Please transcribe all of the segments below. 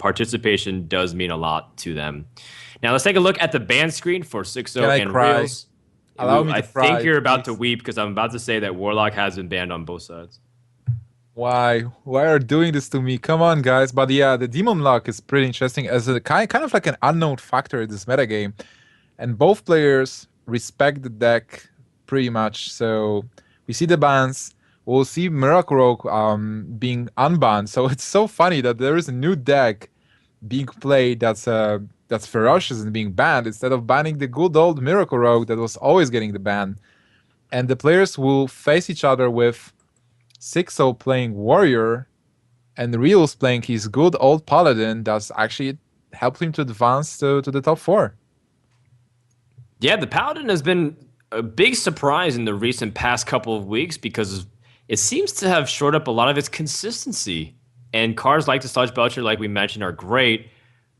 participation does mean a lot to them. Now let's take a look at the ban screen for Can Xixo I and cry? Realz. Allow me I to think cry, you're about to please. weep because I'm about to say that Warlock has been banned on both sides. Why? Why are doing this to me? Come on, guys. But yeah, the Demon Lock is pretty interesting as a kind of like an unknown factor in this metagame. And both players respect the deck pretty much. So we see the bans. We'll see Miracle Rogue being unbanned. So it's so funny that there is a new deck being played that's ferocious and being banned instead of banning the good old Miracle Rogue that was always getting the ban. And the players will face each other with Xixo playing Warrior and Realz playing his good old Paladin that's actually helped him to advance to the top 4. Yeah, the Paladin has been a big surprise in the recent past couple of weeks because it seems to have shored up a lot of its consistency. And cards like the Sludge Belcher, like we mentioned, are great.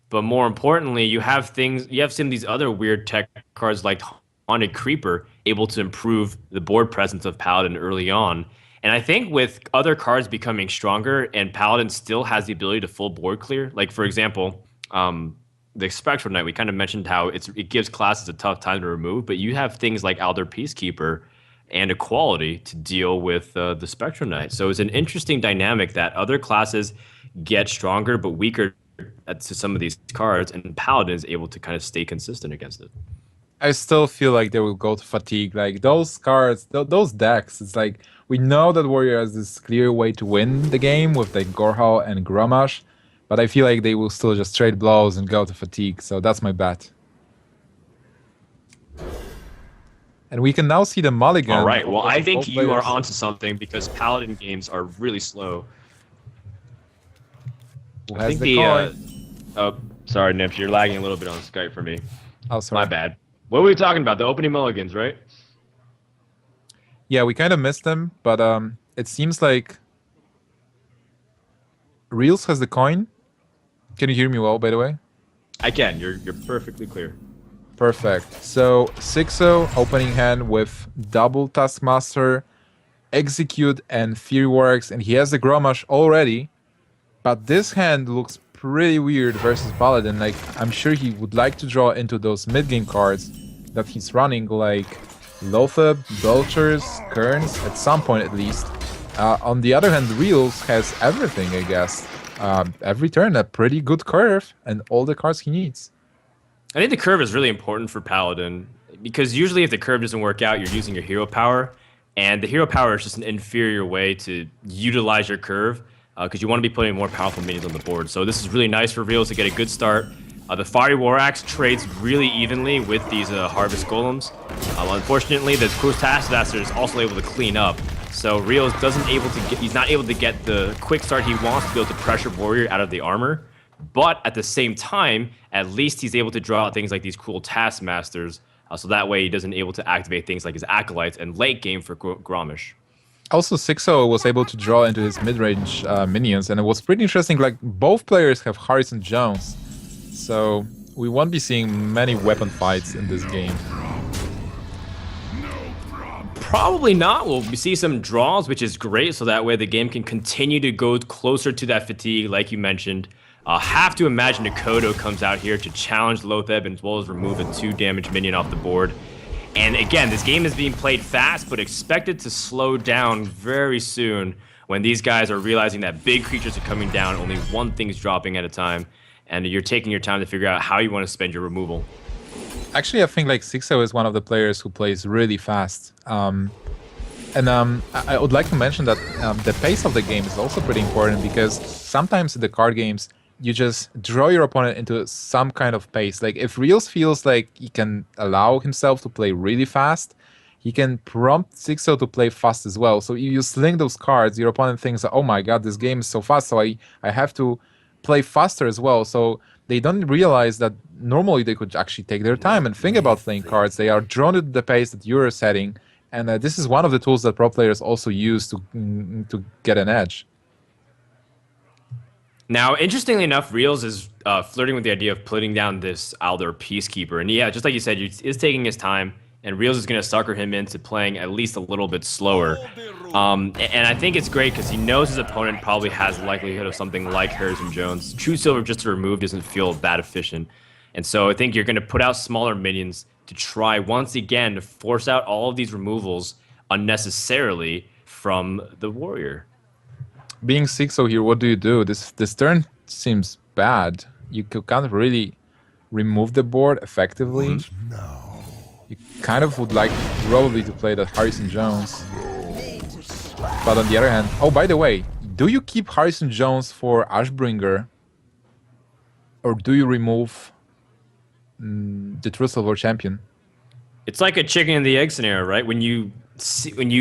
But more importantly, you have some of these other weird tech cards like Haunted Creeper able to improve the board presence of Paladin early on. And I think with other cards becoming stronger and Paladin still has the ability to full board clear, like for example, the Spectral Knight, we kind of mentioned how it gives classes a tough time to remove, but you have things like Elder Peacekeeper and Equality to deal with the Spectral Knight. So it's an interesting dynamic that other classes get stronger but weaker to some of these cards, and Paladin is able to kind of stay consistent against it. I still feel like they will go to Fatigue. Like those cards, those decks, it's like we know that Warrior has this clear way to win the game with like Gorhal and Grommash, but I feel like they will still just trade blows and go to Fatigue. So that's my bet. And we can now see the mulligan. All right. Well, I think you are onto something because Paladin games are really slow. Who I has think the coin? oh, sorry, Nips, you're lagging a little bit on Skype for me. Oh, sorry. My bad. What were we talking about? The opening mulligans, right? Yeah, we kind of missed them, but it seems like Realz has the coin. Can you hear me well, by the way? I can. You're perfectly clear. Perfect. So Xixo opening hand with double Taskmaster, Execute, and Furyworks, and he has the Grommash already. But this hand looks pretty weird versus Paladin. Like, I'm sure he would like to draw into those mid-game cards that he's running, like Lotheb, Belchers, Kerns, at some point at least. On the other hand, Realz has everything, I guess. Every turn, a pretty good curve, and all the cards he needs. I think the curve is really important for Paladin because usually if the curve doesn't work out, you're using your hero power, and the hero power is just an inferior way to utilize your curve because you want to be putting more powerful minions on the board. So this is really nice for Realz to get a good start. The Fiery War Axe trades really evenly with these Harvest Golems. Unfortunately, the Cruel Taskmaster is also able to clean up. So Realz he's not able to get the quick start he wants to be able to pressure Warrior out of the armor. But at the same time, at least he's able to draw out things like these Cruel Taskmasters. So that way he doesn't able to activate things like his Acolytes and late game for Grommash. Also, Xixo was able to draw into his mid-range minions, and it was pretty interesting. Like, both players have Harrison Jones, so we won't be seeing many weapon fights in this game. Probably not. We'll see some draws, which is great, so that way the game can continue to go closer to that fatigue, like you mentioned. Have to imagine Nakodo comes out here to challenge Lotheb as well as remove a 2 damage minion off the board. And again, this game is being played fast, but expected to slow down very soon when these guys are realizing that big creatures are coming down, only one thing's dropping at a time, and you're taking your time to figure out how you want to spend your removal. Actually, I think like Xixo is one of the players who plays really fast. I would like to mention that the pace of the game is also pretty important because sometimes in the card games, you just draw your opponent into some kind of pace. Like if Realz feels like he can allow himself to play really fast, he can prompt Xixo to play fast as well. So you sling those cards, your opponent thinks, oh my god, this game is so fast, so I have to play faster as well. So they don't realize that normally they could actually take their time and think about playing cards. They are drawn at the pace that you're setting. And this is one of the tools that pro players also use to get an edge. Now, interestingly enough, Realz is flirting with the idea of putting down this Elder Peacekeeper. And yeah, just like you said, he is taking his time. and Realz is going to sucker him into playing at least a little bit slower. And I think it's great because he knows his opponent probably has the likelihood of something like Harrison Jones. True Silver just to remove doesn't feel that efficient. And so I think you're going to put out smaller minions to try once again to force out all of these removals unnecessarily from the warrior. Being Xixo here, what do you do? This turn seems bad. You can't really remove the board effectively. You kind of would like probably to play that Harrison Jones. But on the other hand, oh, by the way, do you keep Harrison Jones for Ashbringer? Or do you remove the True Silver champion? It's like a chicken and the egg scenario, right? When you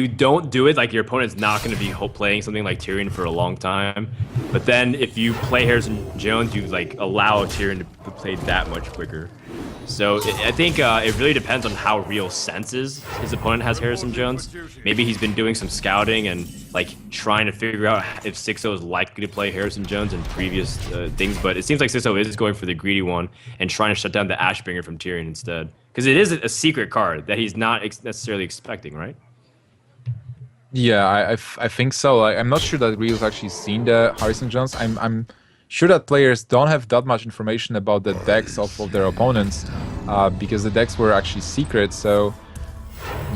don't do it, like your opponent's not going to be playing something like Tyrion for a long time. But then if you play Harrison Jones, you like allow Tyrion to play that much quicker. So I think it really depends on how Realz senses his opponent has Harrison Jones. Maybe he's been doing some scouting and like trying to figure out if Xixo is likely to play Harrison Jones in previous things. But it seems like Xixo is going for the greedy one and trying to shut down the Ashbringer from Tyrion instead. Because it is a secret card that he's not necessarily expecting, right? Yeah, I think so. I'm not sure that Realz actually seen the Harrison Jones. I'm sure that players don't have that much information about the decks of their opponents because the decks were actually secret. So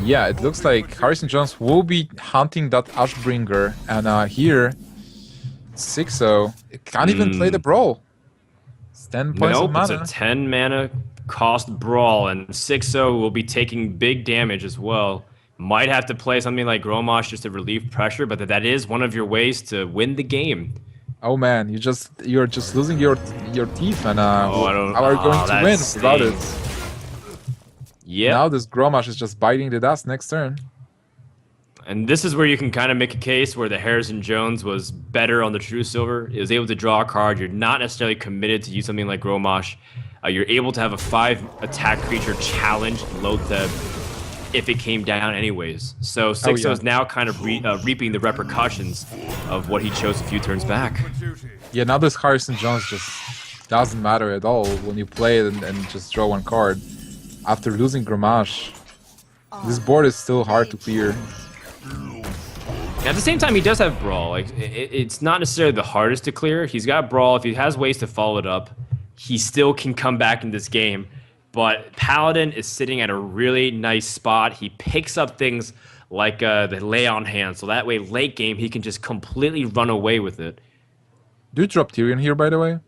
yeah, it looks like Harrison Jones will be hunting that Ashbringer, and here Xixo can't even play the Brawl. It's 10 points of mana. It's a 10 mana cost Brawl, and Xixo will be taking big damage as well. Might have to play something like Gromosh just to relieve pressure, but that is one of your ways to win the game. Oh man, you're just losing your teeth, and how are you going to win without it? Yeah. Now this Gromosh is just biting the dust next turn. And this is where you can kind of make a case where the Harrison Jones was better on the True Silver. It was able to draw a card. You're not necessarily committed to use something like Gromosh. You're able to have a 5 attack creature challenge Lotheb if it came down anyways. So Xixo is now kind of reaping the repercussions of what he chose a few turns back. Yeah, now this Harrison Jones just doesn't matter at all when you play it and just draw one card. After losing Gromosh, this board is still hard to clear. At the same time, he does have Brawl. Like it's not necessarily the hardest to clear. He's got Brawl. If he has ways to follow it up, he still can come back in this game. But Paladin is sitting at a really nice spot. He picks up things like the Lay on Hand, so that way late game he can just completely run away with it. Do you drop Tyrion here, by the way?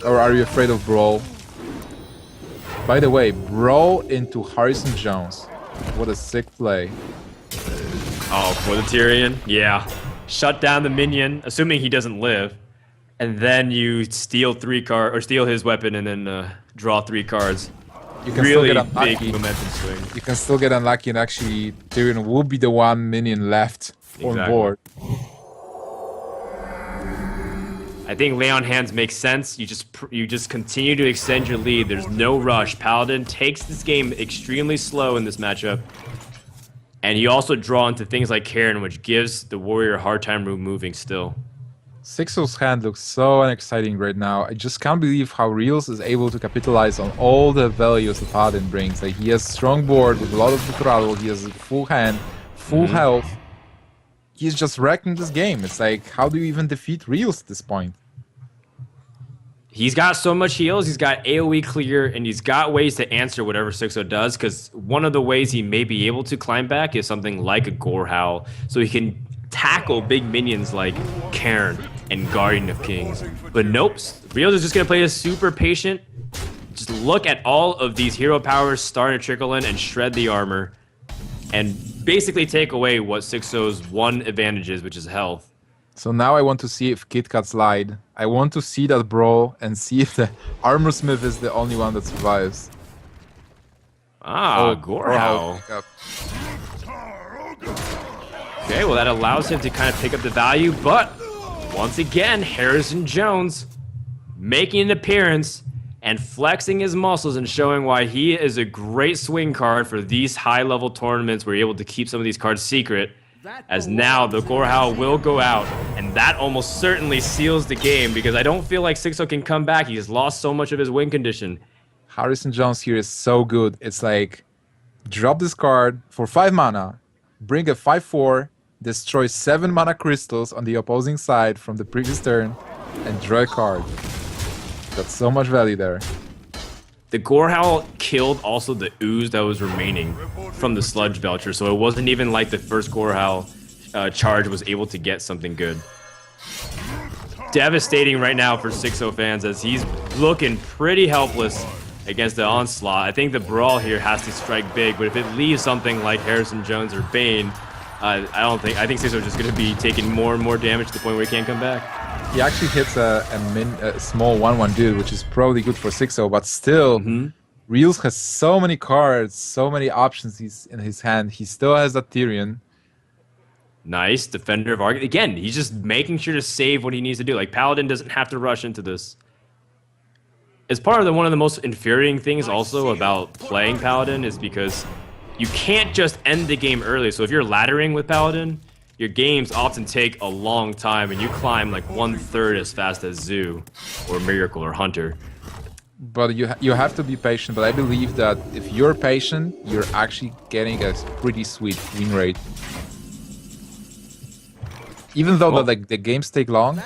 Or are you afraid of Brawl? By the way, Brawl into Harrison Jones. What a sick play. Oh, for the Tyrion? Yeah. Shut down the minion, assuming he doesn't live. And then you steal 3 cards, or steal his weapon, and then draw 3 cards. You can really still get unlucky. Big momentum swing. You can still get unlucky, and actually Tyrion will be the one minion left on board. I think Lay on Hands makes sense. You just continue to extend your lead. There's no rush. Paladin takes this game extremely slow in this matchup. And you also draw into things like Karen, which gives the warrior a hard time moving still. Xixo's hand looks so unexciting right now. I just can't believe how Realz is able to capitalize on all the values that Paladin brings. Like, he has strong board with a lot of Natural, he has a full hand, full health. He's just wrecking this game. It's like, how do you even defeat Realz at this point? He's got so much heals, he's got AoE clear, and he's got ways to answer whatever Xixo does, because one of the ways he may be able to climb back is something like a Gore Howl, so he can tackle big minions like Cairn and Guardian of Kings. But nope, Realz is just going to play a super patient. Just look at all of these hero powers starting to trickle in and shred the armor, and basically take away what Xixo's one advantage is, which is health. So now I want to see if KitKat's lied. I want to see that brawl and see if the Armor Smith is the only one that survives. Ah, Gore Howl. Okay, well that allows him to kind of pick up the value, but once again, Harrison Jones making an appearance and flexing his muscles and showing why he is a great swing card for these high-level tournaments where you're able to keep some of these cards secret. As now the Gore Howl will go out, and that almost certainly seals the game because I don't feel like Xixo can come back. He has lost so much of his win condition. Harrison Jones here is so good. It's like drop this card for 5 mana, bring a 5/4, destroy 7 mana crystals on the opposing side from the previous turn, and draw a card. That's so much value there. The Gorehowl killed also the ooze that was remaining from the Sludge Belcher, so it wasn't even like the first Gorehowl charge was able to get something good. Devastating right now for Xixo fans as he's looking pretty helpless against the onslaught. I think the Brawl here has to strike big, but if it leaves something like Harrison Jones or Bane, I think Xixo's just going to be taking more and more damage to the point where he can't come back. He actually hits a small 1/1 dude, which is probably good for Xixo, but still, Realz has so many cards, so many options in his hand. He still has that Tyrion. Nice. Defender of Argus. Again, he's just making sure to save what he needs to do. Like, Paladin doesn't have to rush into this. It's part of one of the most infuriating things also about playing Paladin is because you can't just end the game early. So if you're laddering with Paladin, your games often take a long time and you climb like 1/3 as fast as Zoo or Miracle or Hunter. But you have to be patient, but I believe that if you're patient, you're actually getting a pretty sweet win rate. Even though the games take long,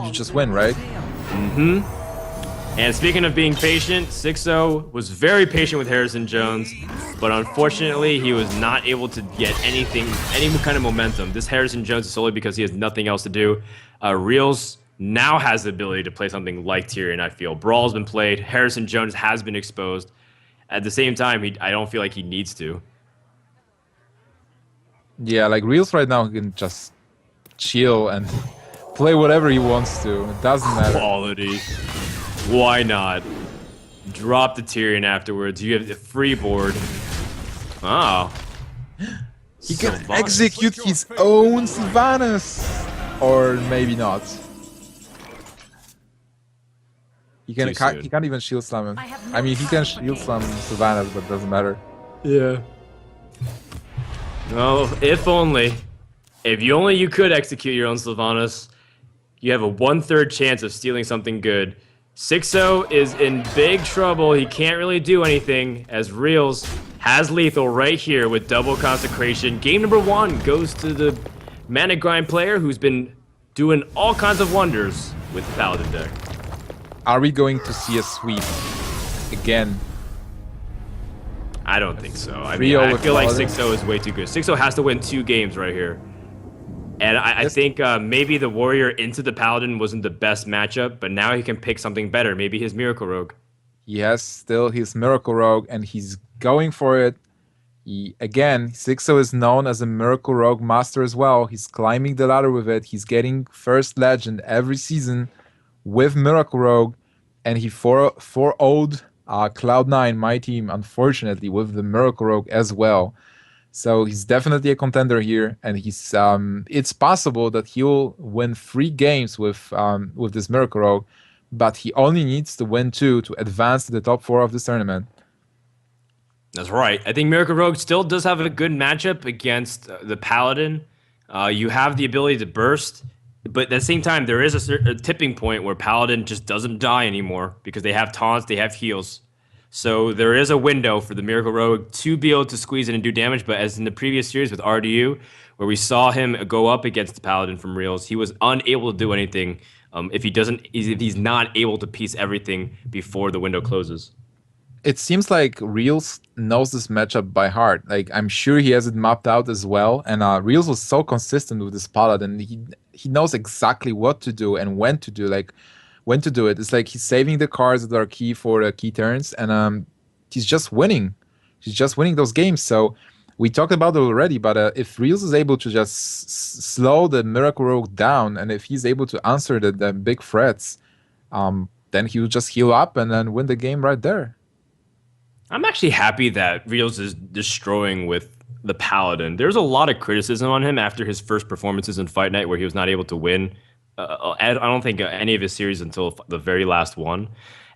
you just win, right? And speaking of being patient, Xixo was very patient with Harrison Jones, but unfortunately he was not able to get any kind of momentum. This Harrison Jones is solely because he has nothing else to do. Realz now has the ability to play something like Tyrion, I feel. Brawl's been played, Harrison Jones has been exposed. At the same time, I don't feel like he needs to. Yeah, like Realz right now can just chill and play whatever he wants to. It doesn't matter. Quality. Why not? Drop the Tyrion afterwards. You have the free board. Oh. He can execute his own Sylvanas. Or maybe not. He can't even shield slam him. I mean, he can shield slam Sylvanas, but it doesn't matter. Yeah. Oh, if only. If you could execute your own Sylvanas, you have a 1/3 chance of stealing something good. Xixo is in big trouble. He can't really do anything as Realz has lethal right here with double consecration. Game number 1 goes to the mana grind player who's been doing all kinds of wonders with the Paladin deck. Are we going to see a sweep again? I don't think so. I mean, I feel like Xixo is way too good. Xixo has to win 2 games right here. And I think maybe the Warrior into the Paladin wasn't the best matchup, but now he can pick something better. Maybe his Miracle Rogue. He has still his Miracle Rogue, and he's going for it. Again, Xixo is known as a Miracle Rogue master as well. He's climbing the ladder with it. He's getting first legend every season with Miracle Rogue, and he 4-0'd Cloud9, my team, unfortunately, with the Miracle Rogue as well. So he's definitely a contender here, and he's it's possible that he'll win 3 games with this Miracle Rogue, but he only needs to win 2 to advance to the top 4 of this tournament. That's right. I think Miracle Rogue still does have a good matchup against the Paladin. You have the ability to burst, but at the same time, there is a tipping point where Paladin just doesn't die anymore because they have taunts, they have heals. So there is a window for the Miracle Rogue to be able to squeeze in and do damage, but as in the previous series with RDU, where we saw him go up against the Paladin from Realz, he was unable to do anything if he's not able to piece everything before the window closes. It seems like Realz knows this matchup by heart. Like, I'm sure he has it mapped out as well, and Realz was so consistent with this Paladin. He knows exactly what to do and when to do, like, when to do it. It's like he's saving the cards that are key for the key turns, and he's just winning. He's just winning those games. So we talked about it already, but if Realz is able to just slow the Miracle Rogue down, and if he's able to answer the big threats, then he'll just heal up and then win the game right there. I'm actually happy that Realz is destroying with the Paladin. There's a lot of criticism on him after his first performances in Fight Night where he was not able to win. I don't think any of his series until the very last one.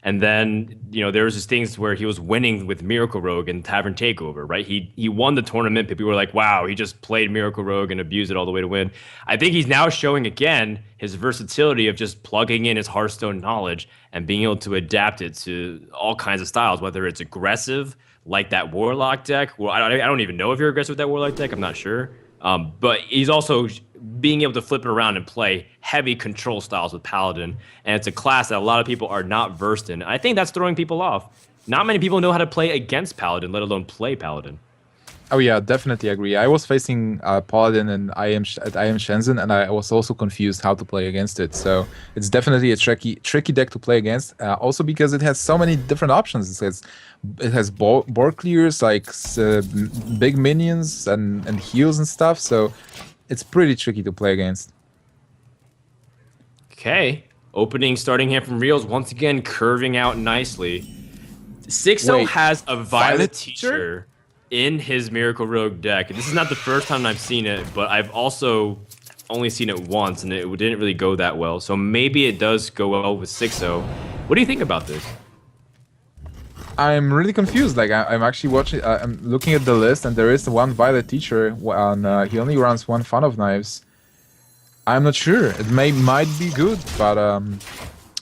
And then, there was just things where he was winning with Miracle Rogue and Tavern Takeover, right? He won the tournament. People were like, wow, he just played Miracle Rogue and abused it all the way to win. I think he's now showing again his versatility of just plugging in his Hearthstone knowledge and being able to adapt it to all kinds of styles, whether it's aggressive, like that Warlock deck. Well, I don't even know if you're aggressive with that Warlock deck. I'm not sure. But he's also being able to flip it around and play heavy control styles with Paladin. And it's a class that a lot of people are not versed in. I think that's throwing people off. Not many people know how to play against Paladin, let alone play Paladin. Oh yeah, definitely agree. I was facing Paladin and at IM Shenzhen, and I was also confused how to play against it. So it's definitely a tricky deck to play against. Also because it has so many different options. It has board clears, like big minions and heals and stuff. So it's pretty tricky to play against. Okay, opening starting hand from Realz once again curving out nicely. Xixo Wait, has a Violet Violet Teacher in his Miracle Rogue deck. This is not the first time I've seen it, but I've also only seen it once, and it didn't really go that well. So maybe it does go well with Xixo. What do you think about this? I'm really confused. Like I'm actually watching. I'm looking at the list, and there is one Violet Teacher. He only runs one Fun of Knives. I'm not sure. It might be good, but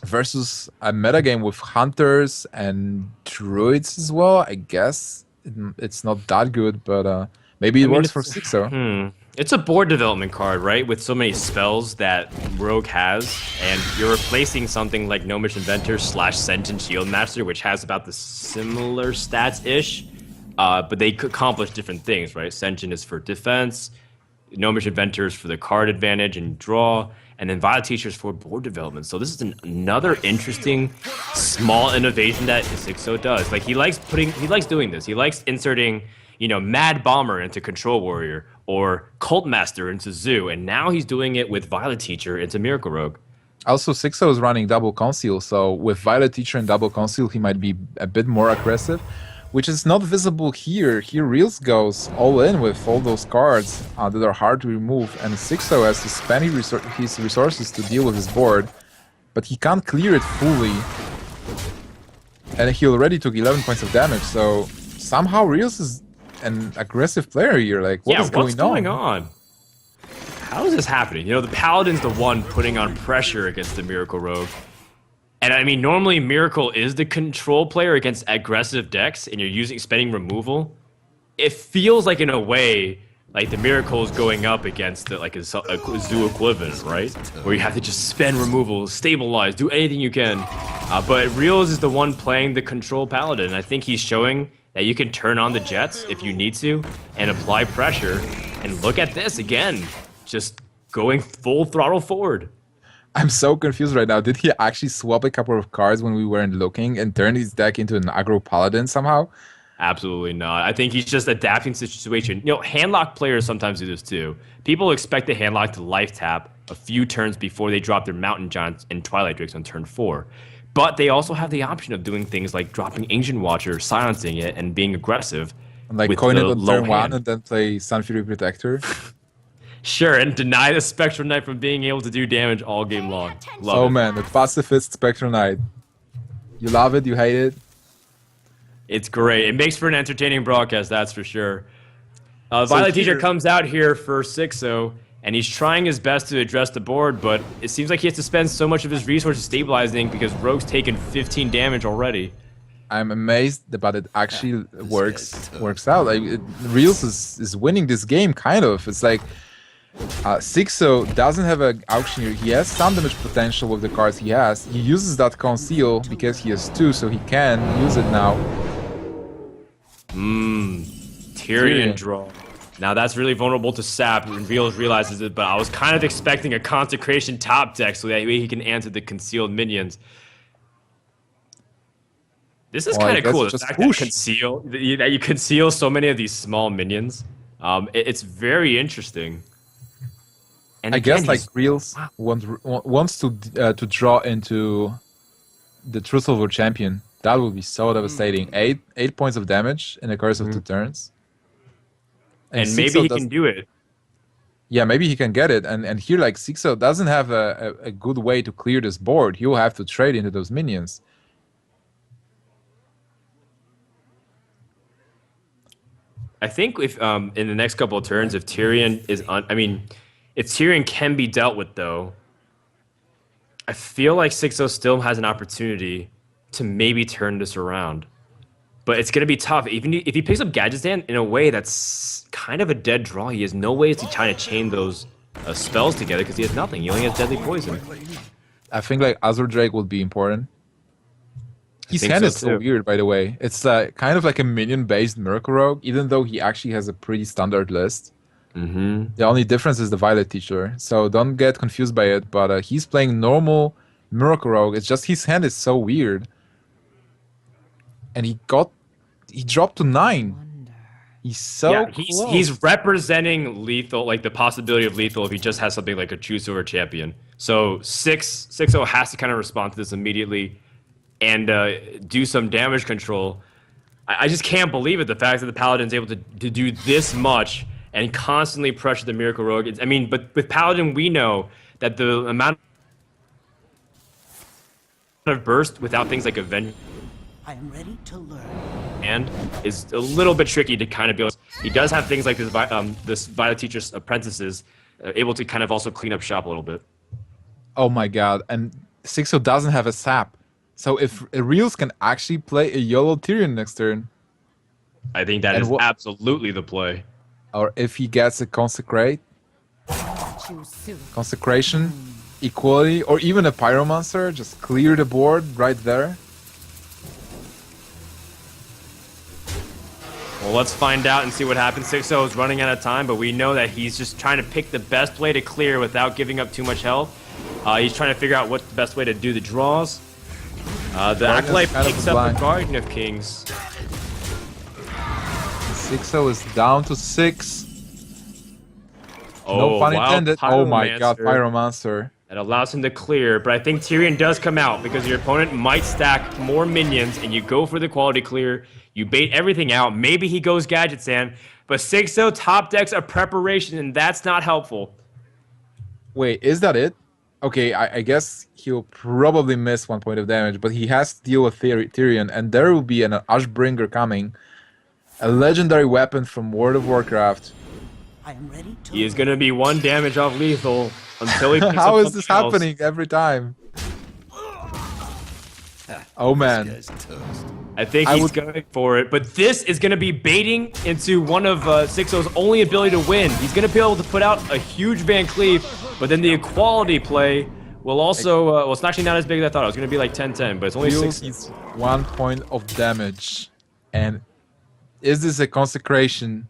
versus a metagame with hunters and druids as well, I guess it's not that good. But maybe it works for Xixo. It's a board development card, right? With so many spells that Rogue has, and you're replacing something like Gnomish Inventor / Sentient Shieldmaster, which has about the similar stats-ish, but they could accomplish different things, right? Sentient is for defense, Gnomish Inventor is for the card advantage and draw, and then Violet Teacher is for board development. So this is another interesting small innovation that Xixo does. Like he likes doing this. He likes inserting, Mad Bomber into Control Warrior or Cult Master into Zoo, and now he's doing it with Violet Teacher into Miracle Rogue. Also, Xixo is running double conceal, so with Violet Teacher and double conceal, he might be a bit more aggressive, which is not visible here. Here, Realz goes all in with all those cards that are hard to remove, and Xixo has to spend his resources to deal with his board, but he can't clear it fully, and he already took 11 points of damage, so somehow Realz is an aggressive player here. Like, what's going on? How is this happening? The Paladin's the one putting on pressure against the Miracle Rogue. And I mean, normally Miracle is the control player against aggressive decks, and you're spending removal. It feels like, in a way, like the Miracle is going up against a Zoo equivalent, right? Where you have to just spend removal, stabilize, do anything you can. But Realz is the one playing the control Paladin. And I think he's showing that you can turn on the jets if you need to and apply pressure. And look at this again, just going full throttle forward. I'm so confused right now. Did he actually swap a couple of cards when we weren't looking and turn his deck into an aggro Paladin somehow? Absolutely not. I think he's just adapting to the situation. Handlock players sometimes do this too. People expect the handlock to life tap a few turns before they drop their Mountain Giants and Twilight Drakes on turn 4. But they also have the option of doing things like dropping Ancient Watcher, silencing it, and being aggressive. And like coin it on turn 1 and then play Sunfury Protector. Sure, and deny the Spectral Knight from being able to do damage all game long. Love it. Man, the pacifist Spectral Knight. You love it, you hate it. It's great. It makes for an entertaining broadcast, that's for sure. Violet Teacher comes out here for Xixo, and he's trying his best to address the board, but it seems like he has to spend so much of his resources stabilizing because Rogue's taken 15 damage already. I'm amazed that it actually works out. Like Realz is winning this game, kind of. It's like Xixo doesn't have an auctioneer. He has some damage potential with the cards he has. He uses that conceal because he has 2, so he can use it now. Tyrion draw. Now that's really vulnerable to sap, and Realz realizes it, but I was kind of expecting a Consecration top deck so that way he can answer the concealed minions. This is kind of cool, the fact that you conceal so many of these small minions. It's very interesting. And I again, guess like Realz wants to draw into the True Silver Champion. That would be so devastating. 8 points of damage in the course of 2 turns. And maybe he can do it. Yeah, maybe he can get it. And here, like, Xixo doesn't have a good way to clear this board. He'll have to trade into those minions. I think if in the next couple of turns, if Tyrion is I mean, if Tyrion can be dealt with though, I feel like Xixo still has an opportunity to maybe turn this around. But it's gonna be tough. Even if he picks up Gadgetzan in a way that's kind of a dead draw, he has no ways to try to chain those spells together because he has nothing. He only has Deadly Poison. I think like Azure Drake would be important. I His think hand so is so too. weird, by the way. It's kind of like a minion-based Miracle Rogue, even though he actually has a pretty standard list. Mm-hmm. The only difference is the Violet Teacher, so don't get confused by it. But he's playing normal Miracle Rogue. It's just his hand is so weird, and he dropped to 9. He's so Yeah, close. he's representing lethal, like the possibility of lethal if he just has something like a Chooser or Champion. So 6-0 has to kind of respond to this immediately and do some damage control. I just can't believe it. The fact that the Paladin's able to do this much and constantly pressure the Miracle Rogue. I mean, but with Paladin, we know that the amount of burst without things like Avenge I am ready to learn. and is a little bit tricky to kind of be. He does have things like this Violet Teacher's apprentices able to kind of also clean up shop a little bit. Oh my god! And Xixo doesn't have a sap, so if Realz can actually play a YOLO Tyrion next turn, I think that And is what- absolutely the play. or if he gets a Choose soon. consecration, equality, or even a Pyromancer, just clear the board right there. Well, let's find out and see what happens. 6-0 is running out of time, but we know that he's just trying to pick the best way to clear without giving up too much health. He's trying to figure out what's the best way to do the draws. The Acolyte kind of picks up blind. the Guardian of Kings. Xixo is down to 6. Oh, No pun wow, intended. Oh my god, Pyromancer. Pyromancer. That allows him to clear, but I think Tyrion does come out because your opponent might stack more minions and you go for the quality clear. You bait everything out. Maybe he goes Gadgetzan, but 6-0 top decks a preparation and that's not helpful. Wait, is that it? Okay, I guess he'll probably miss 1 point of damage, but he has to deal with Tyrion, and there will be an Ashbringer coming. A legendary weapon from World of Warcraft. I am ready to He is going to be 1 damage off lethal until he picks How up is this something else. happening every time? Oh man. I think I he's would- going for it, but this is going to be baiting into one of 6-0's only ability to win. He's going to be able to put out a huge Van Cleef, but then the equality play will also, well, it's actually not as big as I thought. It was going to be like 10-10, but it's only Deals 6. 1 point of damage. And is this a consecration?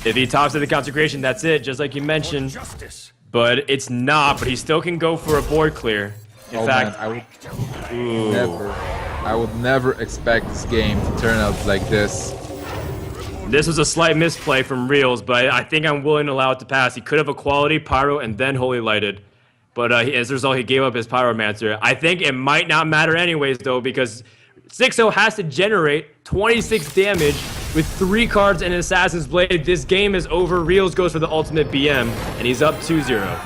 If he tops at the consecration, that's it, just like you mentioned. But it's not, but he still can go for a board clear. In Oh fact, man, I would never expect this game to turn out like this. this was a slight misplay from Realz, but I think I'm willing to allow it to pass. He could have equality, pyro, and then holy lighted. But as a result, he gave up his pyromancer. I think it might not matter anyways, though, because 6-0 has to generate 26 damage with 3 cards and an Assassin's Blade. This game is over. Realz goes for the ultimate BM, and he's up 2-0.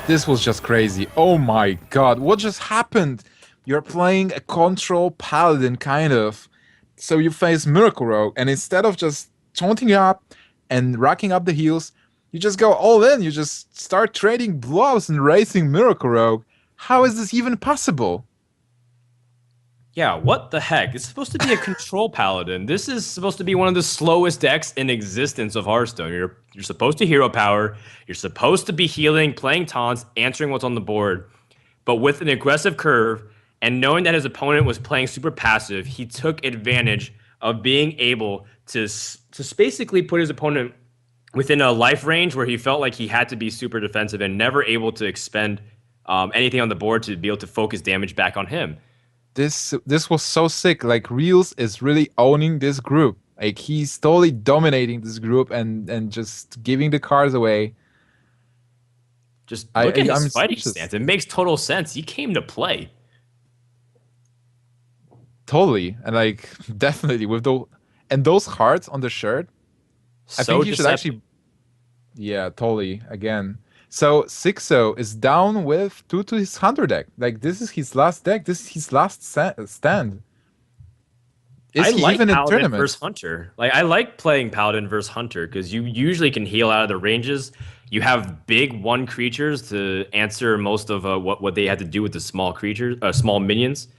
This was just crazy. Oh my god, what just happened? You're playing a control paladin, kind of. So you face Miracle Rogue, and instead of just taunting up and racking up the heals, you just go all in. You just start trading blows and racing Miracle Rogue. How is this even possible? Yeah, what the heck? It's supposed to be a control paladin. This is supposed to be one of the slowest decks in existence of Hearthstone. You're supposed to hero power. You're supposed to be healing, playing taunts, answering what's on the board. But with an aggressive curve and knowing that his opponent was playing super passive, he took advantage of being able to basically put his opponent within a life range where he felt like he had to be super defensive and never able to expend anything on the board to be able to focus damage back on him. This was so sick. Like Realz is really owning this group. Like he's totally dominating this group and just giving the cards away. Just look at I'm his fighting speechless. stance. It makes total sense. He came to play. Totally, and like definitely with those hearts on the shirt. I So think you should deceptive. actually. Yeah, totally. Again, so 6-0 is down with 2 to his Hunter deck. Like this is his last deck. This is his last stand. Is I he like even in Paladin versus tournaments? Hunter. Like I like playing Paladin versus Hunter because you usually can heal out of the ranges. You have big one creatures to answer most of what they had to do with the small creatures, small minions.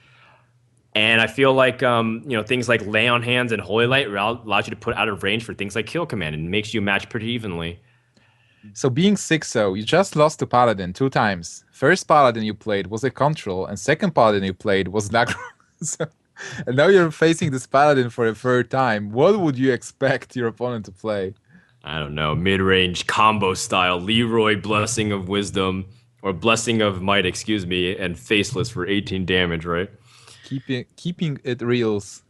And I feel like things like Lay on Hands and Holy Light allows you to put out of range for things like Kill Command and makes you match pretty evenly. So being Xixo, you just lost to Paladin 2 times. First Paladin you played was a Control, and second Paladin you played was Naxxramas. And now you're facing this Paladin for a third time. What would you expect your opponent to play? I don't know, mid-range combo style, Leroy Blessing of Wisdom, or Blessing of Might, excuse me, and Faceless for 18 damage, right? Keeping it reals.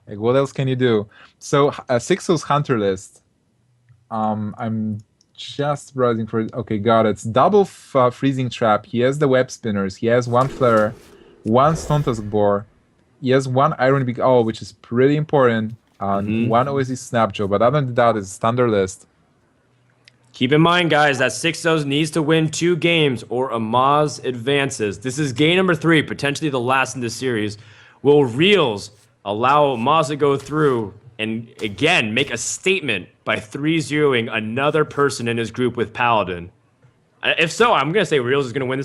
Like, what else can you do? So Xixo's Hunter list. I'm just browsing for it. Okay, got it. It's double freezing trap. He has the web spinners. He has one flare, one stone tusk boar. He has one iron big owl, which is pretty important. One Oasis snapjaw, but other than that, it's standard list. Keep in mind, guys, that Xixos needs to win 2 games or Amaz advances. This is game number 3, potentially the last in this series. Will Realz allow Amaz to go through and, again, make a statement by 3-0ing another person in his group with Paladin? If so, I'm going to say Realz is going to win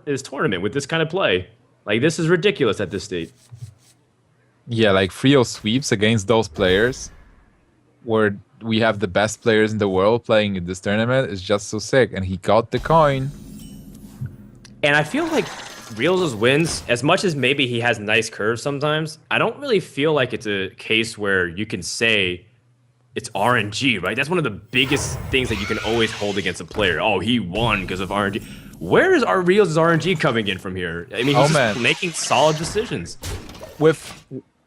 this tournament with this kind of play. Like, this is ridiculous at this state. Yeah, like 3-0 sweeps against those players where we have the best players in the world playing in this tournament is just so sick. And he got the coin. And I feel like Realz' wins, as much as maybe he has nice curves sometimes, I don't really feel like it's a case where you can say it's RNG, right? That's one of the biggest things that you can always hold against a player. Oh, he won because of RNG. Where is our Realz' RNG coming in from here? I mean, he's just making solid decisions.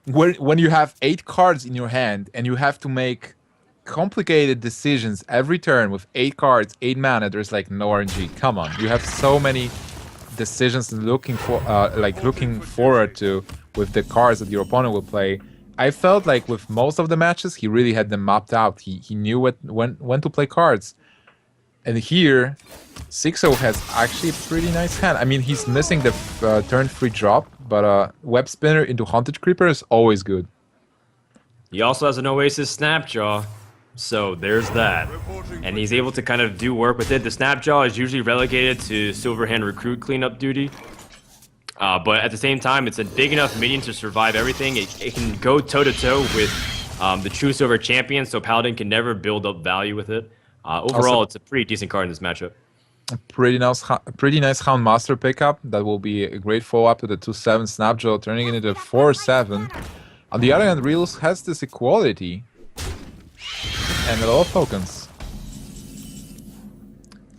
When you have 8 cards in your hand and you have to make complicated decisions every turn with 8 cards, 8 mana, there's like no RNG. Come on, you have so many decisions looking forward to with the cards that your opponent will play. I felt like with most of the matches, he really had them mapped out. He knew when to play cards. And here, Xixo has actually a pretty nice hand. I mean, he's missing the turn 3 drop, but Web Spinner into Haunted Creeper is always good. He also has an Oasis Snapjaw, so there's that. And he's able to kind of do work with it. The Snapjaw is usually relegated to Silverhand Recruit cleanup duty. But at the same time, it's a big enough minion to survive everything. It can go toe-to-toe with the true Silver Champion, so Paladin can never build up value with it. Overall, it's a pretty decent card in this matchup. A pretty nice Houndmaster pickup. That will be a great follow-up to the 2/7 Snapjaw, turning it into a 4/7. On the other hand, Realz has this equality and a lot of tokens,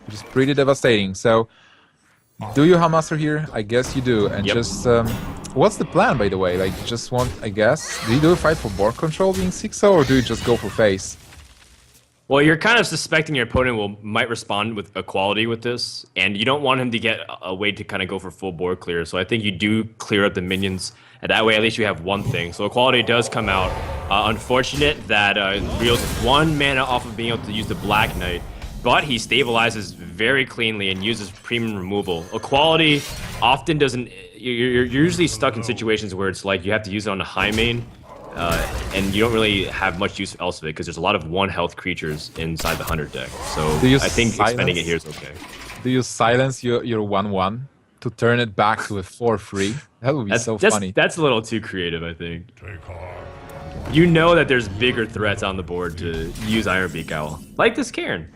which is pretty devastating. So, do you Houndmaster here? I guess you do. And just, what's the plan, by the way? Like, you just want, I guess, do you do a fight for board control being Xixo, or do you just go for face? Well, you're kind of suspecting your opponent might respond with equality with this, and you don't want him to get a way to kind of go for full board clear. So I think you do clear up the minions, and that way at least you have one thing. So equality does come out. Unfortunate that Realz is 1 mana off of being able to use the Black Knight, but he stabilizes very cleanly and uses premium removal. Equality often doesn't. You're usually stuck in situations where it's like you have to use it on a high main. And you don't really have much use else of it because there's a lot of 1 health creatures inside the Hunter deck. So I think expending it here is okay. Do you silence your 1/1 to turn it back to a 4/3? That would be so funny. That's a little too creative, I think. You know that there's bigger threats on the board to use Ironbeak Owl. Like this Cairn.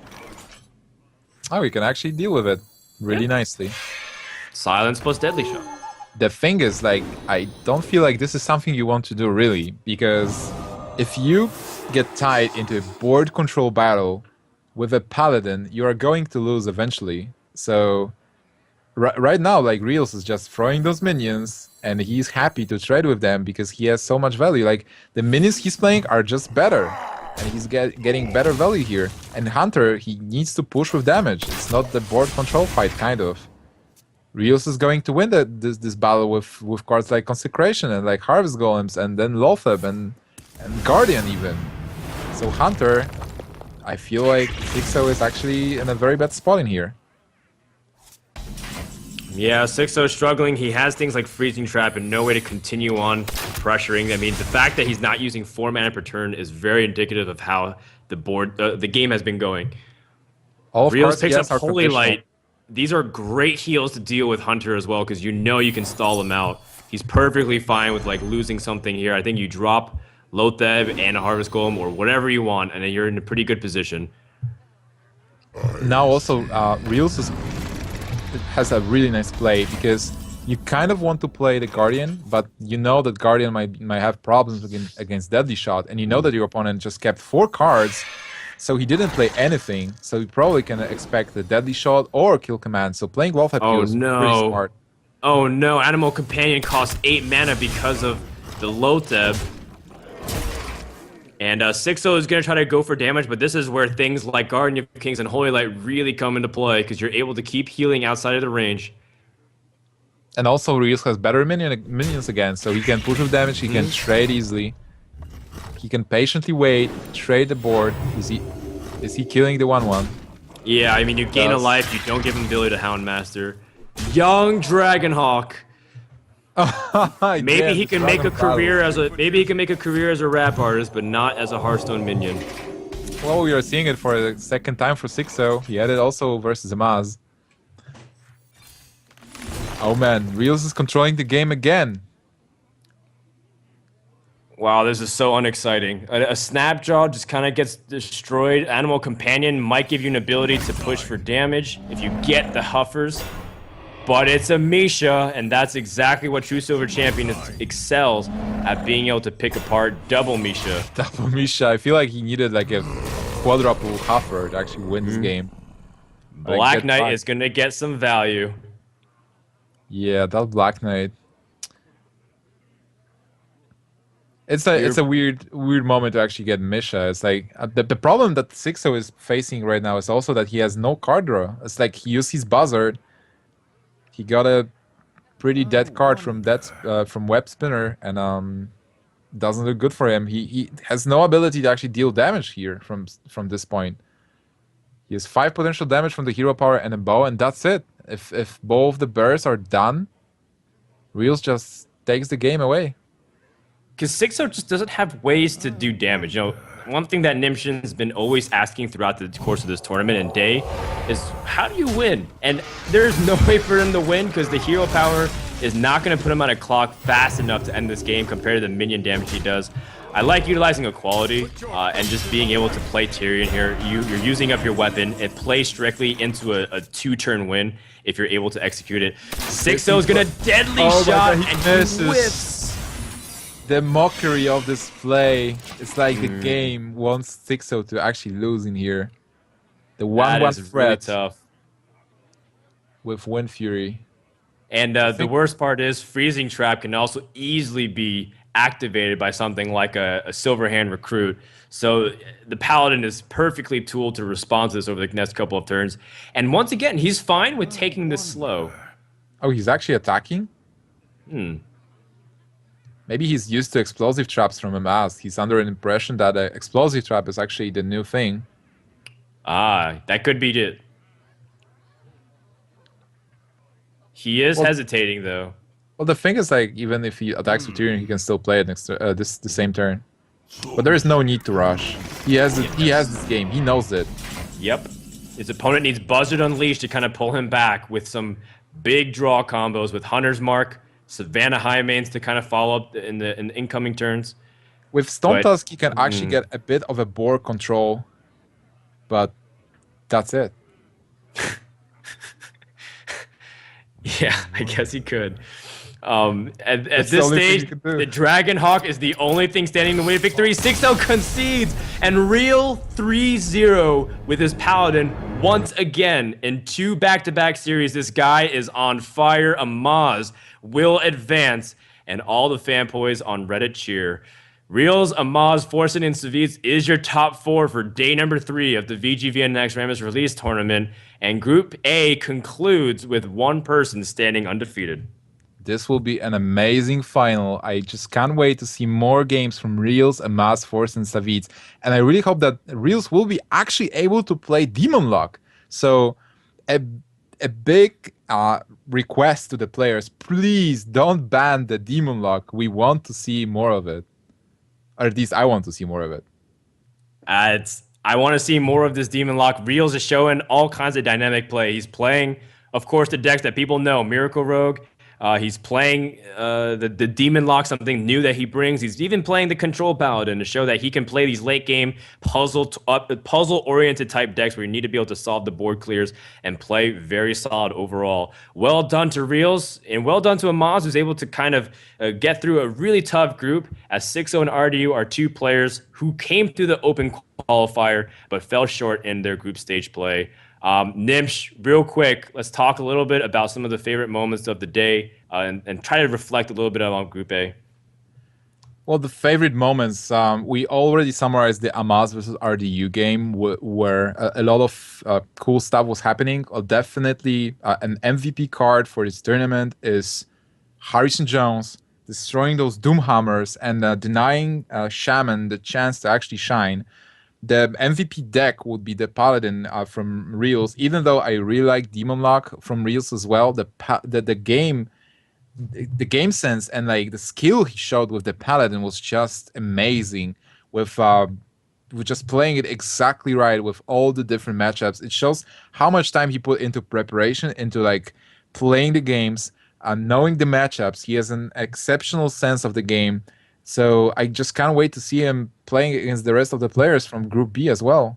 Oh, we can actually deal with it really nicely. Silence plus Deadly Shot. The thing is, like, I don't feel like this is something you want to do, really, because if you get tied into a board control battle with a Paladin, you are going to lose eventually. So, right now, like, Realz is just throwing those minions, and he's happy to trade with them because he has so much value. Like, the minions he's playing are just better, and he's getting better value here. And Hunter, he needs to push with damage. It's not the board control fight, kind of. Realz is going to win this battle with cards like Consecration and like Harvest Golems and then Lotheb and Guardian even. So Hunter, I feel like Xixo is actually in a very bad spot in here. Yeah, Xixo struggling. He has things like Freezing Trap and no way to continue on pressuring. I mean, the fact that he's not using 4 mana per turn is very indicative of how the game has been going. All of Realz cards, picks yes, up are Holy conditional. Light. These are great heals to deal with Hunter as well, because you know you can stall him out. He's perfectly fine with like losing something here. I think you drop Lotheb and a Harvest Golem or whatever you want, and then you're in a pretty good position. Now also, Realz has a really nice play because you kind of want to play the Guardian, but you know that Guardian might have problems against Deadly Shot, and you know that your opponent just kept 4 cards, so he didn't play anything, so you probably can expect the Deadly Shot or Kill Command, so playing Lotheb Oh here is pretty no. smart. Oh no, Animal Companion costs 8 mana because of the Lotheb. And Xixo is going to try to go for damage, but this is where things like Guardian of Kings and Holy Light really come into play, because you're able to keep healing outside of the range. And also Realz has better minions again, so he can push with damage, he can trade easily. He can patiently wait, trade the board. Is he killing the 1/1? Yeah, I mean, you gain a Does. life, you don't give him ability to Houndmaster. Young Dragonhawk. Maybe he can make a career as a rap artist, but not as a Hearthstone minion. Well, we are seeing it for the second time for Xixo. He had it also versus Amaz. Oh man, Realz is controlling the game again. Wow, this is so unexciting. A Snapjaw just kind of gets destroyed. Animal Companion might give you an ability to push for damage if you get the Huffers. But it's a Misha, and that's exactly what True Silver Champion excels at, being able to pick apart double Misha. Double Misha. I feel like he needed like a quadruple Huffer to actually win this game. Black Knight is going to get some value. Yeah, that Black Knight. It's a weird moment to actually get Misha. It's like the problem that Xixo is facing right now is also that he has no card draw. It's like he used his Buzzard. He got a pretty dead card from Web Spinner, and doesn't look good for him. He has no ability to actually deal damage here from this point. He has 5 potential damage from the hero power and a bow, and that's it. If both the bears are done, Realz just takes the game away. Because Xixo just doesn't have ways to do damage. You know, one thing that Nimshin's been always asking throughout the course of this tournament and day is, how do you win? And there's no way for him to win, because the hero power is not going to put him on a clock fast enough to end this game compared to the minion damage he does. I like utilizing equality and just being able to play Tyrion here. You're using up your weapon. It plays strictly into a 2-turn win if you're able to execute it. Xixo's going to deadly shot, and he whiffs. The mockery of this play. It's like the game wants Xixo to actually lose in here. The 1/1 threat really tough. with Wind Fury. And the worst part is Freezing Trap can also easily be activated by something like a Silverhand Recruit. So the Paladin is perfectly tooled to respond to this over the next couple of turns. And once again, he's fine with taking this slow. Oh, he's actually attacking? Maybe he's used to explosive traps from Amaz. He's under an impression that an explosive trap is actually the new thing. Ah, that could be it. He is hesitating, though. Well, the thing is, like, even if he attacks with Tyrion, he can still play it the same turn. But there is no need to rush. He has this game. He knows it. Yep. His opponent needs Buzzard Unleashed to kind of pull him back with some big draw combos with Hunter's Mark, Savannah High Mains to kind of follow up in the incoming turns. With Stone Tusk, he can actually get a bit of a board control, but that's it. Yeah, I guess he could. At this stage, the Dragonhawk is the only thing standing in the way of victory. Xixo concedes, and Real 3-0 with his Paladin once again in 2 back-to-back series. This guy is on fire. Amaz will advance, and all the fanboys on Reddit cheer. Realz, Amaz, Forsen, and Savitz is your top 4 for day number 3 of the VGVN Naxxramas release tournament, and Group A concludes with 1 person standing undefeated. This will be an amazing final. I just can't wait to see more games from Realz, Amaz, Forsen, and Savitz. And I really hope that Realz will be actually able to play Demon Lock. So a big request to the players: please don't ban the Demon Lock. We want to see more of it, or at least I want to see more of it. I want to see more of this Demon Lock. Realz is showing all kinds of dynamic play. He's playing, of course, the decks that people know, Miracle Rogue. He's playing the Demon Lock, something new that he brings. He's even playing the Control Paladin to show that he can play these late game puzzle oriented type decks where you need to be able to solve the board clears and play very solid overall. Well done to Realz, and well done to Amaz, who's able to kind of get through a really tough group, as Xixo and RDU are two players who came through the open qualifier but fell short in their group stage play. Nimsh, real quick, let's talk a little bit about some of the favorite moments of the day and try to reflect a little bit on Group A. Well, the favorite moments, we already summarized the Amaz versus RDU game where a lot of cool stuff was happening. Definitely an MVP card for this tournament is Harrison Jones destroying those Doomhammers and denying Shaman the chance to actually shine. The MVP deck would be the Paladin from Realz, even though I really like Demon Lock from Realz as well. The game sense and like the skill he showed with the Paladin was just amazing. With just playing it exactly right with all the different matchups, it shows how much time he put into preparation, into like playing the games, knowing the matchups. He has an exceptional sense of the game. So I just can't wait to see him playing against the rest of the players from Group B as well.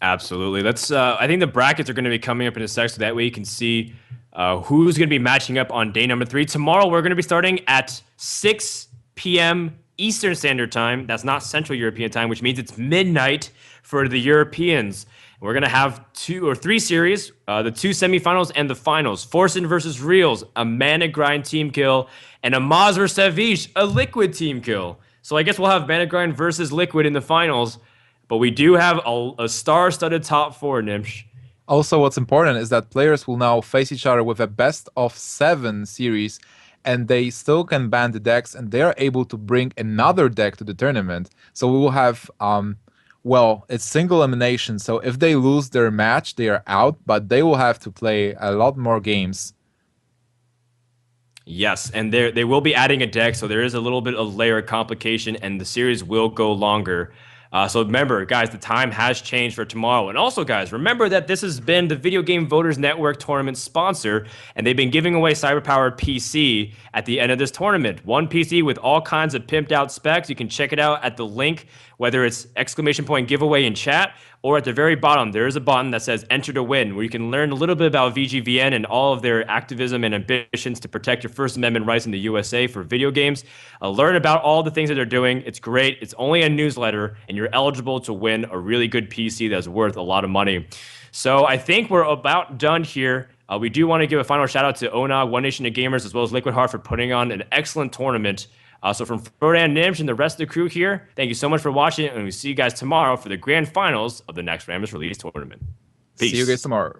Absolutely. Let's. I think the brackets are going to be coming up in a sec, so that way you can see who's going to be matching up on day number 3. Tomorrow we're going to be starting at 6 p.m. Eastern Standard Time. That's not Central European Time, which means it's midnight for the Europeans. We're going to have 2 or 3 series, the 2 semifinals and the finals. Forsen versus Realz, a Mana Grind team kill, and Amaz versus Savish, a Liquid team kill. So I guess we'll have Mana Grind versus Liquid in the finals, but we do have a star-studded top 4, Nimsh. Also, what's important is that players will now face each other with a best-of-7 series, and they still can ban the decks, and they are able to bring another deck to the tournament. So we will have... well, it's single elimination, so if they lose their match, they are out, but they will have to play a lot more games. Yes, and they will be adding a deck, so there is a little bit of layer complication, and the series will go longer. So remember, guys, the time has changed for tomorrow. And also, guys, remember that this has been the Video Game Voters Network tournament sponsor, and they've been giving away Cyberpowered PC at the end of this tournament. One PC with all kinds of pimped out specs. You can check it out at the link, whether it's ! giveaway in chat, or at the very bottom, there is a button that says Enter to Win, where you can learn a little bit about VGVN and all of their activism and ambitions to protect your First Amendment rights in the USA for video games. Learn about all the things that they're doing. It's great. It's only a newsletter, and you're eligible to win a really good PC that's worth a lot of money. So I think we're about done here. We do want to give a final shout out to Onog, One Nation of Gamers, as well as Liquid Heart for putting on an excellent tournament. So from Frodan, Nimsh, and the rest of the crew here, thank you so much for watching, and we'll see you guys tomorrow for the grand finals of the Naxxramas release tournament. Peace. See you guys tomorrow.